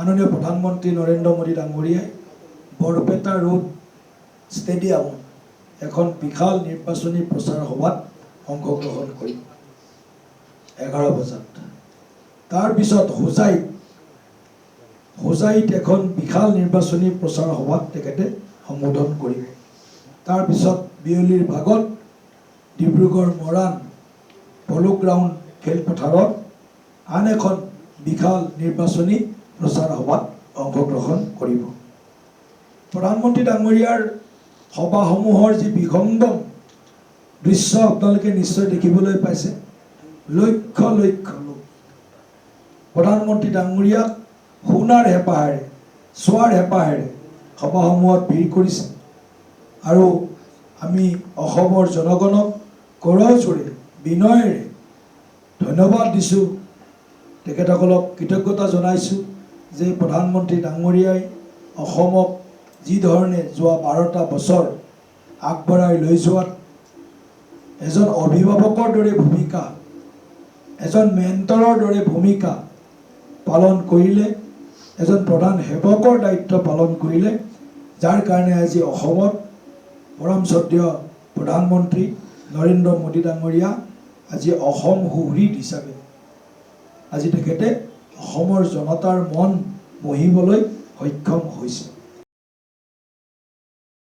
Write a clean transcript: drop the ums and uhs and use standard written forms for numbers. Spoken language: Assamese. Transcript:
মাননীয় প্ৰধানমন্ত্ৰী নৰেন্দ্ৰ মোদী ডাঙৰীয়াই বৰপেটা ৰোড ষ্টেডিয়ামত এখন বিশাল নিৰ্বাচনী প্ৰচাৰ সভাত অংশগ্ৰহণ কৰিব 11 বজাত। তাৰপিছত হোজাইত এখন বিশাল নিৰ্বাচনী প্ৰচাৰ সভাত তেখেতে সম্বোধন কৰিব। তাৰপিছত বিয়লিৰ ভাগত ডিব্ৰুগড় মৰাণ পলো গ্ৰাউণ্ড খেলপথাৰত আন এখন বিশাল নিৰ্বাচনী প্ৰচাৰ সভাত অংশগ্ৰহণ কৰিব। প্ৰধানমন্ত্ৰী ডাঙৰীয়াৰ সভাসমূহৰ যি বিহংগম দৃশ্য আপোনালোকে নিশ্চয় দেখিবলৈ পাইছে। লক্ষ লক্ষ লোক প্ৰধানমন্ত্ৰী ডাঙৰীয়াক শুনাৰ হেঁপাহেৰে চোৱাৰ হেঁপাহেৰে সভাসমূহত ভিৰ কৰিছে। আৰু আমি অসমৰ জনগণক কৰজোৰে বিনয়েৰে ধন্যবাদ দিছোঁ, তেখেতসকলক কৃতজ্ঞতা জনাইছোঁ যে প্ৰধানমন্ত্ৰী ডাঙৰীয়াই অসমক যি ধৰণে যোৱা 12টা বছৰ আগবঢ়াই লৈ যোৱাত এজন অভিভাৱকৰ দৰে ভূমিকা, এজন মেণ্টৰৰ দৰে ভূমিকা পালন কৰিলে, এজন প্ৰধান সেৱকৰ দায়িত্ব পালন কৰিলে, যাৰ কাৰণে আজি অসমত পৰম শ্ৰদ্ধেয় প্ৰধানমন্ত্ৰী নৰেন্দ্ৰ মোদী ডাঙৰীয়া আজি অসম সুহৃদ হিচাপে আজি তেখেতে অসমৰ জনতাৰ মন মোহিবলৈ সক্ষম হৈছে।